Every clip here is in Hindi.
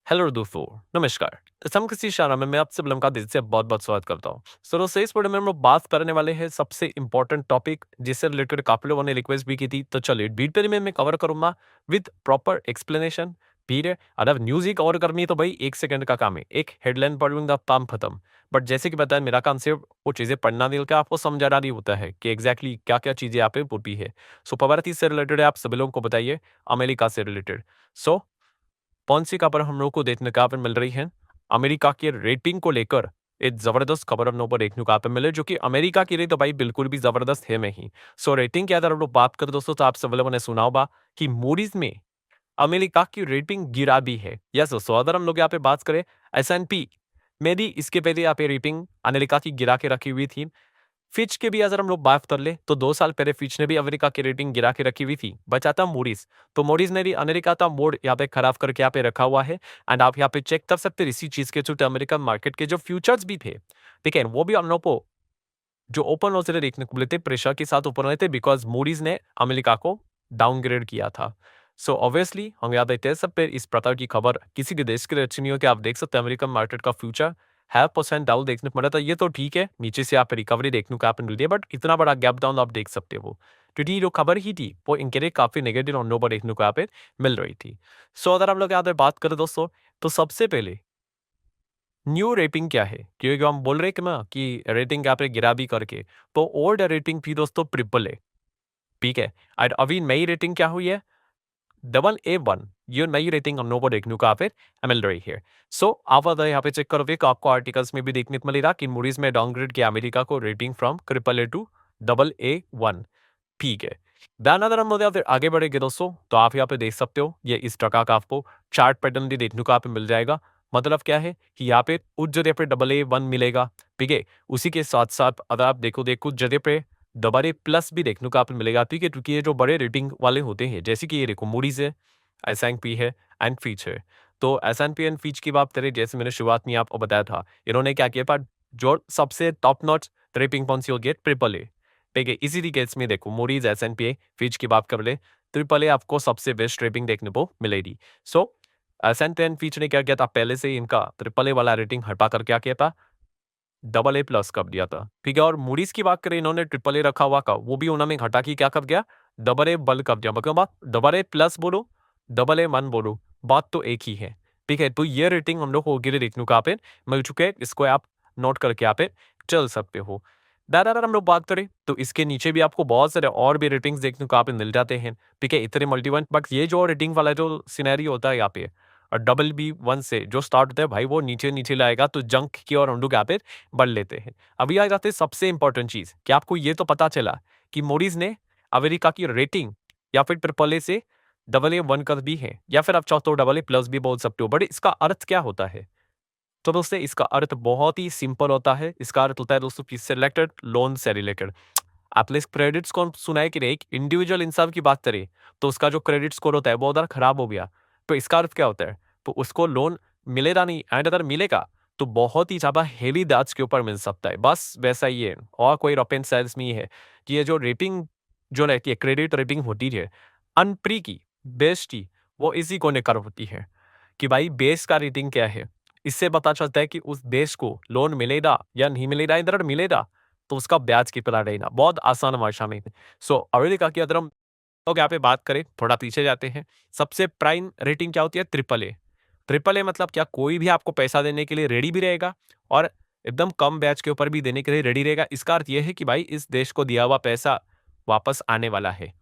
हेलो दोस्तों, नमस्कार। हम किसी इशारा में मैं आप सब लोगों का दिल से बहुत-बहुत स्वागत करता हूँ। सो दोस्तों इस वीडियो में हम लोग बात करने वाले हैं सबसे इम्पोर्टेंट टॉपिक जिससे रिलेटेड काफ़ी लोगों ने रिक्वेस्ट भी की थी। तो चलिए डिटेल में मैं कवर करूँगा विद प्रॉपर एक्सप्लेनेशन। ठीक है? अगर न्यूज़ ही कवर करनी है तो भाई 1 सेकंड का काम है। एक हेडलाइन पढ़ लूँगा काम खत्म। बट जैसे कि बताया मेरा काम सिर्फ वो चीज़ें पढ़ना नहीं बल्कि आपको समझाना नहीं होता है कि एग्ज़ैक्टली क्या-क्या चीज़ें यहाँ पे होती है। सो पवारती से रिलेटेड है आप सभी लोगों को बताइए, अमेरिका से रिलेटेड। सो कौन-सी खबर हम लोग को देखने को यहाँ पे मिल रही है? अमेरिका के रेटिंग को लेकर एक ज़बरदस्त खबर हम लोगों को देखने को यहाँ पे मिले जो कि अमेरिका के लिए तो भाई बिल्कुल भी ज़बरदस्त है नहीं। सो रेटिंग की अगर हम लोग बात करें दोस्तों तो आप सब लोगों ने सुना होगा कि मूडीज़ में अमेरिका की रेटिंग गिरा भी है। यस दोस्तों, अगर हम लोग यहाँ पे बात करें एस&पी में भी इसके पहले यहाँ पे रेटिंग अमेरिका की गिरा के रखी हुई थी। फिच के भी अगर हम लोग बात कर ले तो 2 साल पहले फिच ने भी अमेरिका की रेटिंग गिरा के रखी हुई थी। बचा था मूडीज, तो मूडीज ने भी अमेरिका का मोड यहाँ पे खराब करके यहाँ पे रखा हुआ है। एंड आप यहाँ पे चेक कर सकते हैं इसी चीज के चलते अमेरिकन मार्केट के जो फ्यूचर्स भी थे, ठीक है, वो भी हम लोग को जो ओपन लॉस से देखने को मिले थे प्रेशर के साथ ऊपर रहे थे बिकॉज मूडीज ने अमेरिका को डाउनग्रेड किया था। सो ऑब्वियसली हम याद रखते हैं सब पे इस प्रकार की खबर किसी भी देश के लिए अच्छी नहीं हो कि आप देख सकते हैं अमेरिकन मार्केट का फ्यूचर है परसेंट डाउन देखने को मिला था। ये तो ठीक है, नीचे से आप रिकवरी देखने को आप मिल रही है बट इतना बड़ा गैप डाउन आप देख सकते हो क्योंकि जो खबर ही थी वो इनके लिए काफी नेगेटिव ऑन पर देखने को यहाँ पे मिल रही थी। सो अगर हम लोग यहाँ पे बात करें दोस्तों तो सबसे पहले न्यू रेटिंग क्या है? क्योंकि हम बोल रहे हैं कि ना कि रेटिंग यहाँ पे गिरा भी करके, तो ओल्ड रेटिंग थी दोस्तों ट्रिपल ए, ठीक है? और अभी नई रेटिंग क्या हुई है? Double A one. ये नई रेटिंग हम लोगों को देखने को यहाँ पे मिल रही है। सो आप अगर यहाँ पे चेक करोगे तो आपको आर्टिकल्स में भी देखने को मिलेगा कि मूडीज में डाउनग्रेड किया अमेरिका को rating from triple A to double A one, ठीक है। दैन अगर हम लोग यहाँ पे आगे बढ़ेंगे दोस्तों तो आप यहाँ पे देख सकते हो ये इस प्रकार का आपको चार्ट पैटर्न भी देखने को यहाँ पे मिल जाएगा। मतलब क्या है कि यहाँ पे उस जगह पे डबल ए वन मिलेगा, ठीक है। उसी के साथ साथ अगर आप देखो कुछ जगह पे डबल ए प्लस भी देखने को आपको मिलेगा, ठीक है, क्योंकि ये जो बड़े रेटिंग वाले होते हैं जैसे कि ये देखो मूडीज है, एस&पी है एंड फीच है। तो एस&पी एंड फीच की बात करें जैसे मैंने शुरुआत में आपको बताया था, इन्होंने क्या किया पर जो सबसे टॉप नॉच रेटिंग कौन सी होगी? ट्रिपल ए, ठीक है। इसी केस में देखो मूडीज एस&पी फिच की बात कर ले, ट्रिपल ए आपको सबसे बेस्ट रेटिंग देखने को मिलेगी। सो एस&पी एंड फिच ने क्या किया था, पहले से ही इनका ट्रिपल ए वाला रेटिंग हटा कर क्या किया था, डबल ए प्लस कर दिया था, ठीक है। और मूडीज की बात करें इन्होंने ट्रिपल ए रखा हुआ का वो भी उन्होंने हटा के क्या कर दिया, डबल ए बल कर दिया। मतलब आप डबल ए प्लस बोलो डबल ए मन बोलो, बात तो एक ही है, ठीक है। तो ये रेटिंग हम लोग को गिरे देखने को यहाँ पे मिल चुके हैं, इसको आप नोट करके यहाँ पे चल सकते हो। दादा अगर हम लोग बात करें तो इसके नीचे भी आपको बहुत सारे और भी रेटिंग्स देखने को यहाँ पे मिल जाते हैं, ठीक है। इतने मल्टीवन बट ये जो रेटिंग वाला जो सिनेरियो होता है यहाँ पे और डबल बी वन से जो स्टार्ट होता है भाई वो नीचे नीचे लाएगा तो जंक की और हम लोग यहाँ पे बढ़ लेते हैं। अभी आ जाते हैं सबसे इंपॉर्टेंट चीज कि आपको ये तो पता चला कि मोडीज ने अमेरिका की रेटिंग या फिर ट्रिपल ए से डबल ए वन कर दी है या फिर आप चाहो तो डबल ए प्लस भी बोल सकते हो, बट इसका अर्थ क्या होता है? तो दोस्तों इसका अर्थ बहुत ही सिंपल होता है। इसका अर्थ होता है दोस्तों कि सिलेक्टेड लोन से रिलेटेड आपने इस क्रेडिट स्कोर सुना है कि नहीं? एक इंडिविजुअल इंसान की बात करें तो उसका जो क्रेडिट स्कोर होता है वो उधर खराब हो गया, तो इसका अर्थ क्या होता है? तो उसको लोन मिलेगा नहीं, एंड अगर मिलेगा तो बहुत ही ज्यादा हेवी ब्याज के ऊपर मिल सकता है। बस वैसा ही है और कोई रॉकेट साइंस में ही है कि ये जो रेटिंग जो रहती है क्रेडिट रेटिंग होती है अनप्री की बेस की, वो इसी को लेकर होती है कि भाई बेस का रेटिंग क्या है। इससे पता चलता है कि उस देश को लोन मिलेगा या नहीं मिलेगा, इधर मिलेगा तो उसका ब्याज कितना रहेगा। बहुत आसान भाषा में। सो अमेरिका की अगर हम लोग यहाँ पे बात करें, थोड़ा पीछे जाते हैं, सबसे प्राइम रेटिंग क्या होती है? Triple A. ट्रिपल ए मतलब क्या? कोई भी आपको पैसा देने के लिए रेडी भी रहेगा और एकदम कम ब्याज के ऊपर भी देने के लिए रेडी रहेगा। इसका अर्थ यह है कि भाई इस देश को दिया हुआ पैसा वापस आने वाला है,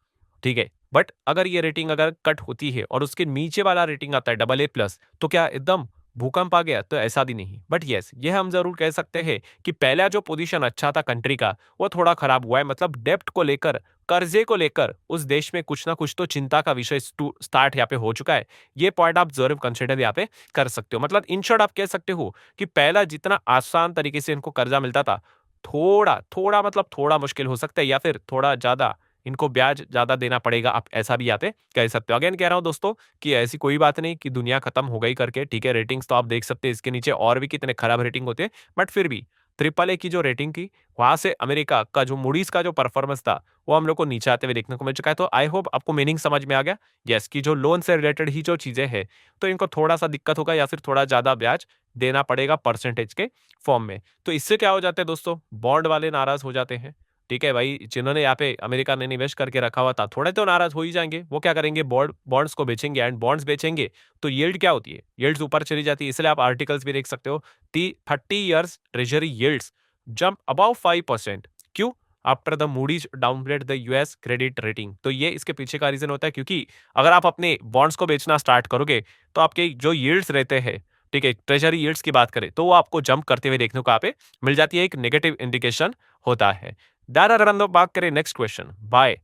ठीक है। बट अगर ये रेटिंग अगर कट होती है और उसके नीचे वाला रेटिंग आता है डबल ए प्लस, तो क्या एकदम भूकंप आ गया? तो ऐसा भी नहीं, बट यस ये हम जरूर कह सकते हैं कि पहला जो पोजीशन अच्छा था कंट्री का वो थोड़ा खराब हुआ है। मतलब डेप्ट को लेकर, कर्जे को लेकर उस देश में कुछ ना कुछ तो चिंता का विषय स्टार्ट यहाँ पे हो चुका है। ये पॉइंट आप जरूर कंसिडर यहाँ पे कर सकते हो। मतलब इन शॉर्ट आप कह सकते हो कि पहला जितना आसान तरीके से इनको कर्जा मिलता था, थोड़ा थोड़ा मतलब थोड़ा मुश्किल हो सकता है या फिर थोड़ा ज्यादा इनको ब्याज ज्यादा देना पड़ेगा, आप ऐसा भी यहाँ पे कह सकते हो। अगेन कह रहा हूं दोस्तों कि ऐसी कोई बात नहीं कि दुनिया खत्म हो गई करके, ठीक है। रेटिंग्स तो आप देख सकते हैं इसके नीचे और भी कितने खराब रेटिंग होते हैं, बट फिर भी ट्रिपल ए की जो रेटिंग थी, वहां से अमेरिका का जो मूडीज का जो परफॉर्मेंस था वो हम लोग को नीचे आते हुए देखने को मिल चुका है। तो आई होप आपको मीनिंग समझ में आ गया। यस, कि जो लोन से रिलेटेड ही जो चीजें हैं, तो इनको थोड़ा सा दिक्कत होगा या फिर थोड़ा ज्यादा ब्याज देना पड़ेगा परसेंटेज के फॉर्म में। तो इससे क्या हो जाता है दोस्तों, बॉन्ड वाले नाराज हो जाते हैं। ठीक है भाई, जिन्होंने यहाँ पे अमेरिका ने निवेश करके रखा हुआ था, थोड़े तो नाराज हो ही जाएंगे। वो क्या करेंगे, बॉन्ड्स को बेचेंगे, एंड बॉन्ड्स बेचेंगे तो यील्ड क्या होती है, यील्ड्स ऊपर चली जाती है। इसलिए आप आर्टिकल्स भी देख सकते हो, 30 years treasury yields jump about 5%। क्यों? After the Moody's downgrade the US credit rating. तो ये इसके पीछे का रीजन होता है, क्योंकि अगर आप अपने बॉन्ड्स को बेचना स्टार्ट करोगे तो आपके जो यील्ड्स रहते हैं, ठीक है, ट्रेजरी यील्ड्स की बात करें तो वो आपको जंप करते हुए देखने को यहाँ पे मिल जाती है। एक नेगेटिव इंडिकेशन होता है। दारा अगर हम लोग बात करें नेक्स्ट क्वेश्चन, बाय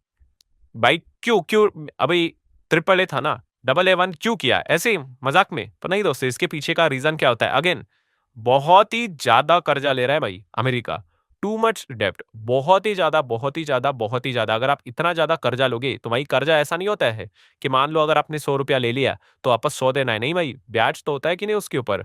भाई क्यों क्यों अभी ट्रिपल ए था ना, डबल ए वन क्यों किया ऐसे ही मजाक में? पर नहीं दोस्तों, इसके पीछे का रीजन क्या होता है? अगेन, बहुत ही ज्यादा कर्जा ले रहा है भाई अमेरिका। टू मच डेप्ट, बहुत ही ज्यादा बहुत ही ज्यादा बहुत ही ज्यादा। अगर आप इतना ज्यादा कर्जा लोगे तो भाई, कर्जा ऐसा नहीं होता है कि मान लो अगर आपने 100 रुपया ले लिया तो वापस 100 देना है। नहीं भाई, ब्याज तो होता है कि नहीं उसके ऊपर।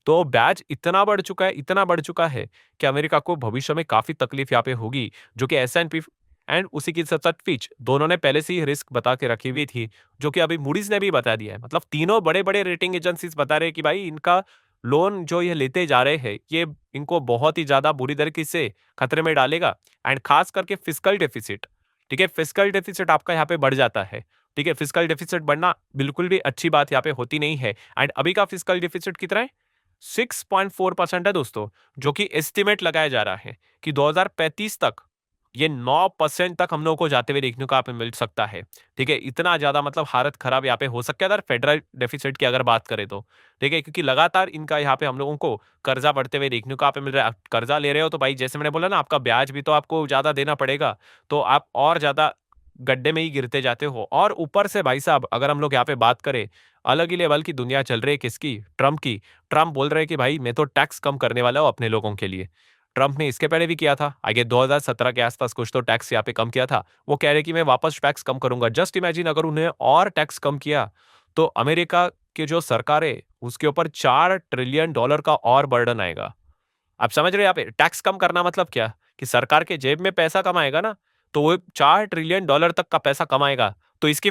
तो ब्याज इतना बढ़ चुका है, इतना बढ़ चुका है कि अमेरिका को भविष्य में काफी तकलीफ यहाँ पे होगी, जो कि S&P एंड उसी की साथ साथ फिच दोनों ने पहले से ही रिस्क बता के रखी हुई थी, जो कि अभी मूडीज ने भी बता दिया है। मतलब तीनों बड़े बड़े रेटिंग एजेंसीज बता रहे हैं कि भाई इनका लोन जो ये लेते जा रहे हैं, ये इनको बहुत ही ज्यादा बुरी तरीके से खतरे में डालेगा। एंड खास करके फिस्कल डेफिसिट, ठीक है, फिस्कल डेफिसिट आपका यहाँ पे बढ़ जाता है। ठीक है, फिस्कल डेफिसिट बढ़ना बिल्कुल भी अच्छी बात यहाँ पे होती नहीं है। एंड अभी का फिस्कल डेफिसिट कितना है? 6.4% है दोस्तों, जो कि एस्टिमेट लगाया जा रहा है कि 2035 तक ये 9% तक हम लोगों को जाते हुए देखने को यहाँ पे मिल सकता है। ठीक है, इतना ज्यादा मतलब हालत खराब यहाँ पे हो सकता है अगर फेडरल डेफिसिट की अगर बात करें तो। ठीक है, क्योंकि लगातार इनका यहाँ पे हम लोगों को कर्जा बढ़ते हुए देखने को यहाँ पे मिल रहा है। आप कर्जा ले रहे हो तो भाई, जैसे मैंने बोला ना, आपका ब्याज भी तो आपको ज्यादा देना पड़ेगा, तो आप और ज्यादा गड्ढे में ही गिरते जाते हो। और ऊपर से भाई साहब, अगर हम लोग यहाँ पे बात करें, अलग ही लेवल की दुनिया चल रही है किसकी? ट्रम्प की। ट्रम्प बोल रहे हैं कि भाई मैं तो टैक्स कम करने वाला हूं अपने लोगों के लिए। ट्रम्प ने इसके पहले भी किया था, आगे 2017 के आसपास कुछ तो टैक्स यहाँ पे कम किया था। वो कह रहे कि मैं वापस टैक्स कम करूंगा। जस्ट इमेजिन, अगर उन्हें और टैक्स कम किया तो अमेरिका की जो सरकार है उसके ऊपर $4 ट्रिलियन का और बर्डन आएगा। आप समझ रहे हैं? यहाँ पे टैक्स कम करना मतलब क्या, कि सरकार के जेब में पैसा कमाएगा ना, तो वो $4 ट्रिलियन तक का पैसा कमाएगा। तो इसकी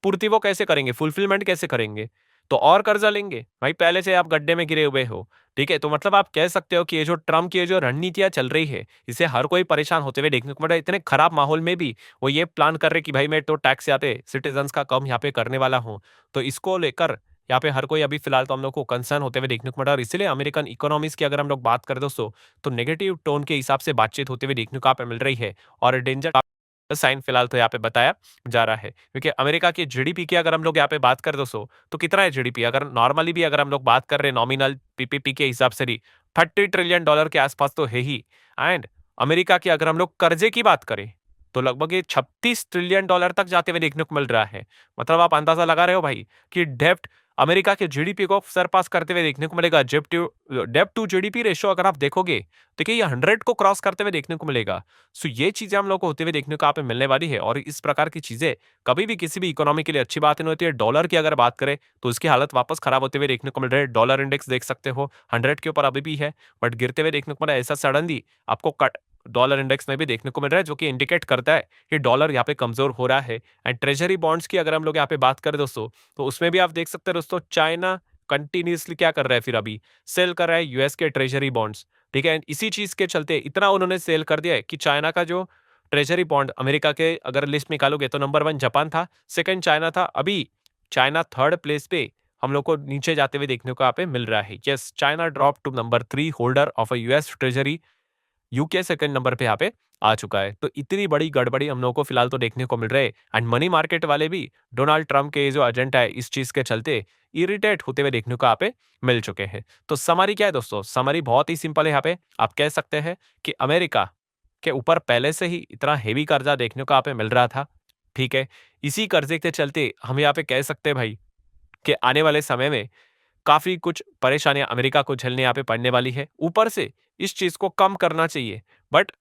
पूर्ति वो कैसे करेंगे, फुलफिलमेंट कैसे करेंगे? तो और कर्जा लेंगे भाई, पहले से आप गड्ढे में गिरे हुए हो। ठीक है, तो मतलब आप कह सकते हो कि ये जो ट्रम्प की ये जो रणनीतियां चल रही है, इससे हर कोई परेशान होते हुए देखने को मिल रहा है। इतने खराब माहौल में भी वो ये प्लान कर रहे कि भाई मैं तो टैक्स यहाँ पे सिटीजन का कम यहाँ पे करने वाला हूँ। तो इसको लेकर यहाँ पे हर कोई अभी फिलहाल तो हम लोग को कंसर्न होते हुए देखने को मिल रहा है। और इसीलिए अमेरिकन इकोनॉमीज की अगर हम लोग बात करें दोस्तों, तो नेगेटिव टोन के हिसाब से बातचीत होते हुए देखने को यहाँ पे मिल रही है। और डेंजर साइन फिलहाल तो यहाँ पे बताया जा रहा है, क्योंकि अमेरिका की जीडीपी की अगर हम लोग यहाँ पे बात करें दोस्तों, तो कितना है जीडीपी? अगर नॉर्मली भी अगर हम लोग बात कर रहे हैं नॉमिनल पीपीपी के हिसाब से भी, $30 ट्रिलियन के आसपास तो है ही। एंड अमेरिका की अगर हम लोग कर्जे की बात करें तो लगभग ये $36 ट्रिलियन तक जाते हुए देखने को मिल रहा है। मतलब आप अंदाजा लगा रहे हो भाई कि डेप्ट अमेरिका के जीडीपी को सरपास करते हुए देखने को मिलेगा। डेप्ट टू जीडीपी रेशियो अगर आप देखोगे, देखिए ये 100 को क्रॉस करते हुए देखने को मिलेगा। सो ये चीजें हम लोग को होते हुए देखने को यहाँ पे मिलने वाली है। और इस प्रकार की चीजें कभी भी किसी भी इकोनॉमी के लिए अच्छी बात नहीं होती है। डॉलर की अगर बात करें तो इसकी हालत वापस खराब होते हुए देखने को मिल रहा है। डॉलर इंडेक्स देख सकते हो 100 के ऊपर अभी भी है, बट गिरते हुए देखने को मिल रहा है। ऐसा सडनली आपको कट डॉलर इंडेक्स में भी देखने को मिल रहा है, जो कि इंडिकेट करता है कि डॉलर यहाँ पे कमजोर हो रहा है। एंड ट्रेजरी बॉन्ड्स की अगर हम लोग यहाँ पे बात करें दोस्तों, तो उसमें भी आप देख सकते हैं दोस्तों, चाइना कंटिन्यूसली क्या कर रहा है, फिर अभी सेल कर रहा है यूएस के ट्रेजरी बॉन्ड्स। ठीक है, इसी चीज के चलते इतना उन्होंने सेल कर दिया है कि चाइना का जो ट्रेजरी बॉन्ड अमेरिका के अगर लिस्ट निकालोगे तो नंबर 1 जापान था, सेकंड चाइना था, अभी चाइना थर्ड प्लेस पे हम लोग को नीचे जाते हुए देखने को यहाँ पे मिल रहा है। Yes, China drop to number 3 holder of a US treasury. UK second number पे यहाँ पे आ चुका है। तो इतनी बड़ी गड़बड़ी हम लोगों को फिलहाल तो देखने को मिल रहा है। एंड मनी मार्केट वाले भी डोनाल्ड ट्रम्प के जो एजेंडा है इस चीज के चलते इरिटेट होते हुए देखने को यहाँ पे मिल चुके हैं। तो समरी क्या है दोस्तों? समरी बहुत ही सिंपल है। यहाँ पे आप कह सकते हैं कि अमेरिका के ऊपर पहले से ही इतना हेवी कर्जा देखने को यहाँ पे मिल रहा था। ठीक है, इसी कर्जे के चलते हम यहाँ पे कह सकते हैं भाई कि आने वाले समय में काफी कुछ परेशानियां अमेरिका को झेलने यहाँ पे पड़ने वाली है। ऊपर से इस चीज को कम करना चाहिए, बट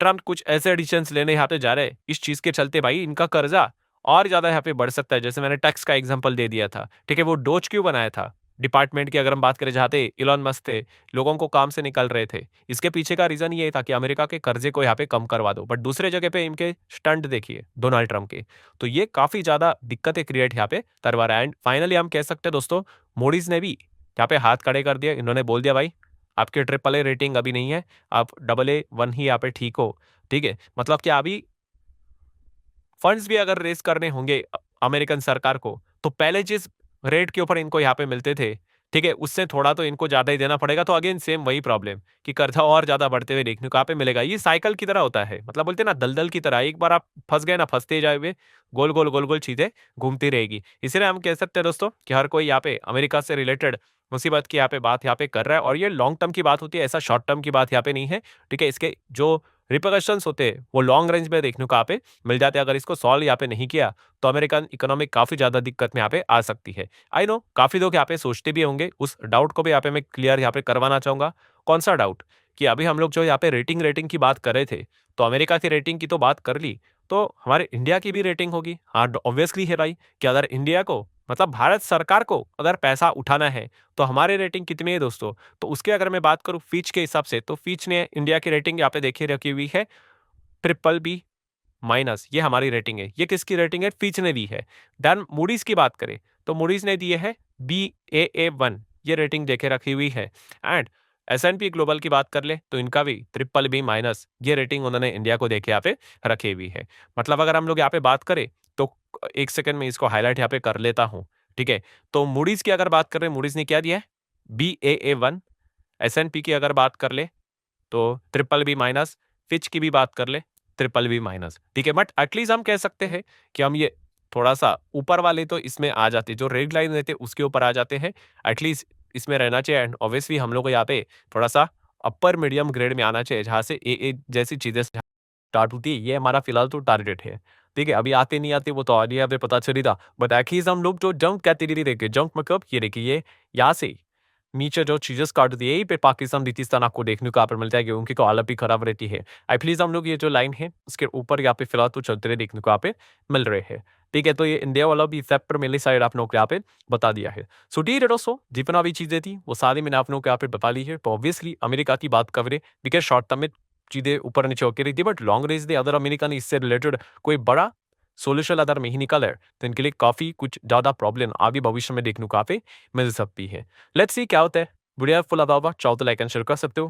ट्रम्प कुछ ऐसे एडिशंस लेने यहाँ पे जा रहे हैं, इस चीज के चलते भाई इनका कर्जा और ज्यादा यहाँ पे बढ़ सकता है। जैसे मैंने टैक्स का एग्जांपल दे दिया था, ठीक है, वो डोज क्यों बनाया था? डिपार्टमेंट की अगर हम बात करें जहाँ पे इलॉन मस्क थे, लोगों को काम से निकल रहे थे। इसके पीछे का रीज़न ये था कि अमेरिका के कर्जे को यहाँ पे कम करवा दो। बट दूसरे जगह पे इनके स्टंट देखिए डोनाल्ड ट्रम्प के। तो ये काफ़ी ज़्यादा दिक्कतें क्रिएट यहाँ पे करवा रहा है एंड फाइनली हम कह सकते हैं दोस्तों, मूडीज़ ने भी यहाँ पे हाथ खड़े कर दिए। इन्होंने बोल दिया भाई, आपकी ट्रिपल ए रेटिंग अभी नहीं है, आप डबल ए 1 ही यहाँ पे ठीक हो। ठीक है? मतलब कि अभी फंड्स भी अगर रेज़ करने होंगे अमेरिकन सरकार को, तो पहले जिस रेट के ऊपर इनको यहाँ पे मिलते थे, ठीक है? उससे थोड़ा तो इनको ज़्यादा ही देना पड़ेगा। तो अगेन सेम वही प्रॉब्लम कि कर्जा और ज़्यादा बढ़ते हुए देखने को यहाँ पे मिलेगा। ये साइकिल की तरह होता है। मतलब बोलते हैं ना दलदल की तरह, एक बार आप फँस गए ना, फँसते जाओगे, गोल-गोल, गोल-गोल चीज़ें घूमती रहेगी। इसीलिए हम कह सकते हैं दोस्तों कि हर कोई यहाँ पे अमेरिका से रिलेटेड मुसीबत की यहाँ पे बात यहाँ पे कर रहा है और ये लॉन्ग टर्म की बात होती है, ऐसा शॉर्ट टर्म की बात यहाँ पे नहीं है। ठीक है? इसके जो रिपरकशंस होते हैं, वो लॉन्ग रेंज में देखने को यहाँ पे मिल जाते हैं। अगर इसको सॉल्व यहाँ पे नहीं किया, तो अमेरिकन इकोनॉमी काफ़ी ज़्यादा दिक्कत में यहाँ पे आ सकती है। आई नो काफ़ी लोग यहाँ पे सोचते भी होंगे, उस डाउट को भी यहाँ पे मैं क्लियर यहाँ पे करवाना चाहूँगा। कौन-सा डाउट? कि अभी हम लोग जो यहाँ पे रेटिंग रेटिंग की बात कर रहे थे, तो अमेरिका की रेटिंग की तो बात कर ली, तो हमारे इंडिया की भी रेटिंग होगी। हाँ, ऑब्वियसली है भाई कि अगर इंडिया को मतलब भारत सरकार को अगर पैसा उठाना है, तो हमारी रेटिंग कितनी है दोस्तों? तो उसकी अगर मैं बात करूँ फिच के हिसाब से, तो फिच ने इंडिया की रेटिंग यहाँ पे देखिए रखी हुई है ट्रिपल बी माइनस, ये हमारी रेटिंग है। ये किसकी रेटिंग है? फिच ने दी है। देन मूडीज की बात करें तो मूडीज ने दिए है Baa1, ये रेटिंग देखे रखी हुई है। एंड S&P ग्लोबल की बात कर ले तो इनका भी ट्रिपल बी माइनस, ये रेटिंग उन्होंने इंडिया को देखे यहाँ पे रखी हुई है। मतलब अगर हम लोग यहाँ पे बात करें तो एक सेकंड में इसको हाईलाइट यहाँ पे कर लेता हूँ। ठीक है? तो मूडीज की अगर बात करें, मूडीज ने क्या दिया है? Baa1। S&P की अगर बात कर ले तो ट्रिपल बी माइनस, फिच की भी बात कर ले ट्रिपल बी माइनस। ठीक है? बट एटलीस्ट हम कह सकते हैं कि हम ये थोड़ा-सा ऊपर वाले तो इसमें आ जाते, जो रेड लाइन रहते हैं उसके ऊपर आ जाते हैं। एटलीस्ट इसमें रहना चाहिए एंड ऑब्वियसली हम लोग को यहाँ पे थोड़ा-सा अपर मीडियम ग्रेड में आना चाहिए, जहाँ से ए जैसी चीज़ें स्टार्ट होती है। ये हमारा फिलहाल तो टारगेट है। ठीक है? अभी आते नहीं आते वो तो और यहाँ पे पता चल ही था। बट एटलीस्ट हम लोग जो जंप कैटेगरी देखे, जंप मतलब ये देखिए, ये यहाँ से नीचे जो चीज़ें स्टार्ट होती है, यहीं पे पाकिस्तान, बलूचिस्तान आपको देखने को यहाँ पर मिलता है कि उनकी तो हालत भी खराब रहती है। एटलीस्ट हम लोग ये जो लाइन है, उसके ऊपर यहाँ पे फिलहाल तो चलते रहे देखने को यहाँ पे मिल रहे हैं। ठीक है? तो ये इंडिया वाला भी इफेक्ट मेरे साइड आप लोगों को यहाँ पे बता दिया है। सो ठीक है दोस्तों, जितना भी चीज़ें थी, वो सारी मैंने आप लोगों को यहाँ पे बता ली है। तो ऑब्वियसली अमेरिका की बात करें, बिकॉज़ शॉर्ट टर्म में चीज़ें ऊपर-नीचे होती रहती है, बट लॉन्ग रेंज में अगर अमेरिका ने इससे रिलेटेड कोई बड़ा सॉल्यूशन अगर नहीं निकाला है, तो इनके लिए काफ़ी कुछ ज़्यादा प्रॉब्लम आगे भविष्य में देखने को यहाँ पे मिल सकती है। लेट्स सी क्या होता है। वीडियो हेल्पफुल लगा होगा, चाहो तो लाइक एंड शेयर कर सकते हो।